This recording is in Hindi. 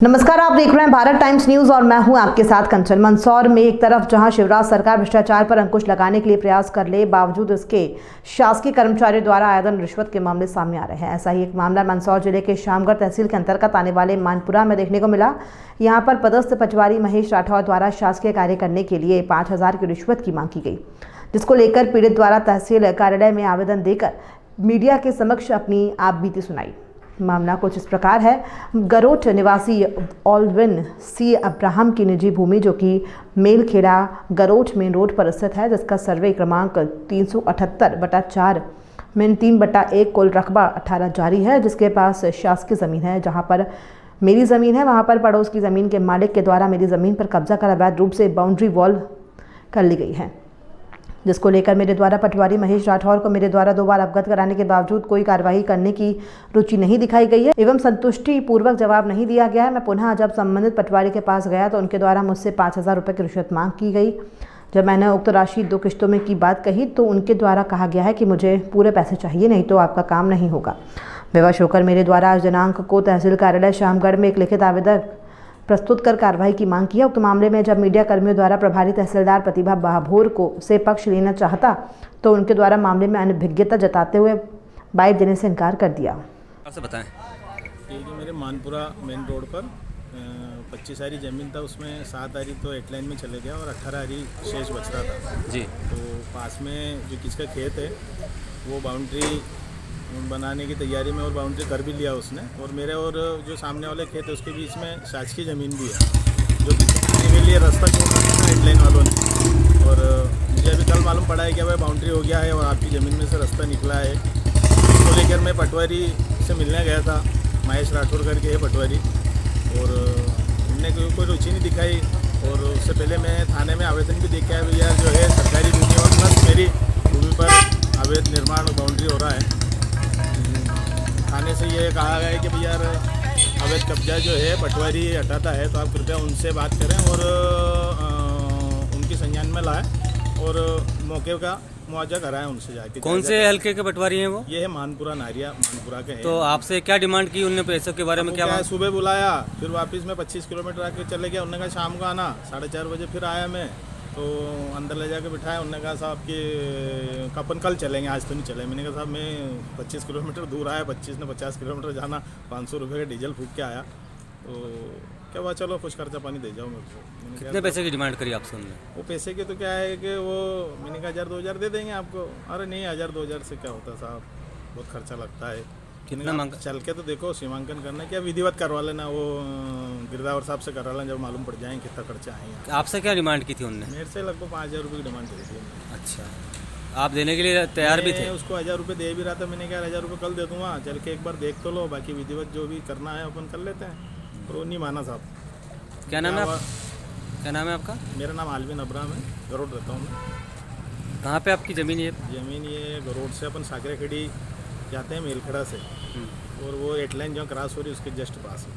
नमस्कार, आप देख रहे हैं भारत टाइम्स न्यूज और मैं हूं आपके साथ कंचन। मंदसौर में एक तरफ जहां शिवराज सरकार भ्रष्टाचार पर अंकुश लगाने के लिए प्रयास कर ले, बावजूद इसके शासकीय कर्मचारियों द्वारा आयरन रिश्वत के मामले सामने आ रहे हैं। ऐसा ही एक मामला मंदसौर जिले के शामगढ़ तहसील के अंतर्गत आने वाले मानपुरा में देखने को मिला। यहाँ पर पदस्थ पटवारी महेश राठौर द्वारा शासकीय कार्य करने के लिए 5,000 की रिश्वत की मांग की गई, जिसको लेकर पीड़ित द्वारा तहसील कार्यालय में आवेदन देकर मीडिया के समक्ष अपनी आपबीती सुनाई। मामला कुछ इस प्रकार है। गरोठ निवासी ऑलविन सी अब्राहम की निजी भूमि जो कि मेलखेड़ा गरोठ मेन रोड पर स्थित है, जिसका सर्वे क्रमांक 378/4 में 3/1 कुल रकबा 18 जारी है, जिसके पास शासकीय ज़मीन है। जहां पर मेरी ज़मीन है, वहां पर पड़ोस की ज़मीन के मालिक के द्वारा मेरी ज़मीन पर कब्जा कर अवैध रूप से बाउंड्री वॉल कर ली गई है, जिसको लेकर मेरे द्वारा पटवारी महेश राठौर को मेरे द्वारा 2 बार अवगत कराने के बावजूद कोई कार्रवाई करने की रुचि नहीं दिखाई गई है एवं संतुष्टि पूर्वक जवाब नहीं दिया गया है। मैं पुनः जब संबंधित पटवारी के पास गया तो उनके द्वारा मुझसे 5,000 रुपये की रिश्वत मांग की गई। जब मैंने उक्त राशि 2 किश्तों में की बात कही तो उनके द्वारा कहा गया है कि मुझे पूरे पैसे चाहिए, नहीं तो आपका काम नहीं होगा। विवश होकर मेरे द्वारा आज दिनांक को तहसील कार्यालय शामगढ़ में एक लिखित आवेदन प्रस्तुत कर कार्रवाई की मांग की है। उक्त मामले में जब मीडिया कर्मियों द्वारा प्रभारी तहसीलदार प्रतिभा बाभोर को से पक्ष लेना चाहता तो उनके द्वारा मामले में अनभिज्ञता जताते हुए बाइट देने से इनकार कर दिया। आपसे बताएं। ये जो मेरे मानपुरा मेन रोड पर 25 आरी ज़मीन था, उसमें 7 आरी तो एटलाइन में चले गया और 18 आरी शेष बच रहा था जी। तो पास में जो किसका खेत है वो बाउंड्री बनाने की तैयारी में और बाउंड्री कर भी लिया उसने, और मेरे और जो सामने वाले खेत है उसके बीच में शासकीय ज़मीन भी है, जो कि लिए रास्ता छोड़ रखा था एटलाइन वालों ने। और मुझे अभी कल मालूम पड़ा है कि भाई बाउंड्री हो गया है और आपकी ज़मीन में से रास्ता निकला है। इसको लेकर मैं पटवारी से मिलने गया था, महेश राठौर करके है पटवारी, और उनने कोई रुचि नहीं दिखाई। और उससे पहले मैं थाने में आवेदन भी दे के आया, भैया जो है सरकारी भूमि और प्लस मेरी भूमि पर अवैध निर्माण और बाउंड्री हो रहा है। थाने से ये कहा गया है कि भैया अवैध कब्जा जो है पटवारी हटाता है तो आप कृपया उनसे बात करें और उनकी संज्ञान में लाएं और मौके का मुआवजा कराएं उनसे जाके। कौन से हल्के के पटवारी हैं वो? ये है मानपुरा नारिया, मानपुरा के हैं। तो आपसे क्या डिमांड की उनने? पैसों के बारे में क्या? सुबह बुलाया, फिर वापस में 25 किलोमीटर आके चले गया। उन्होंने कहा शाम को आना, 4:30 बजे फिर आया मैं, तो अंदर ले जाके बिठाया। उन्होंने कहा साहब कि अपन कल चलेंगे, आज तो नहीं चले। मैंने कहा साहब मैं 25 किलोमीटर दूर आया, 25 ने 50 किलोमीटर जाना, 500 रुपये का डीजल फूक के आया, तो क्या हुआ, चलो कुछ खर्चा पानी दे जाओ मेरे को। कितने पैसे की डिमांड करी आपसे उन्होंने? वो पैसे के तो क्या है कि वो मैंने कहा 1,000-2,000 दे देंगे आपको। अरे नहीं, 1,000-2,000 से क्या होता साहब, बहुत खर्चा लगता है। कितना मांग? चल के तो देखो, सीमांकन करना क्या, विधिवत करवा लेना, वो गिरदावर साहब से करवा लेना, जब मालूम पड़ जाएंगे कितना खर्चा आएगा। आपसे क्या डिमांड की थी उनने? मेरे से लगभग 5,000 रुपये की डिमांड करी थी। अच्छा, आप देने के लिए तैयार भी थे? उसको 1,000 रुपये दे भी रहा था। मैंने कहा 1,000 रुपये कल दे दूंगा, चल के एक बार देख तो लो, बाकी विधिवत जो भी करना है अपन कर लेते हैं। और वो नहीं माना साहब। क्या नाम है क्या नाम है आपका? मेरा नाम ऑलविन अब्राहम है, गरोड रहता हूँ मैं। कहाँ पे आपकी ज़मीन? ये ज़मीन ये गरोड से अपन साकरे खेड़ी जाते हैं मेलखेड़ा से, और वो एटलाइन जो क्रॉस हो रही है उसके जस्ट पास में।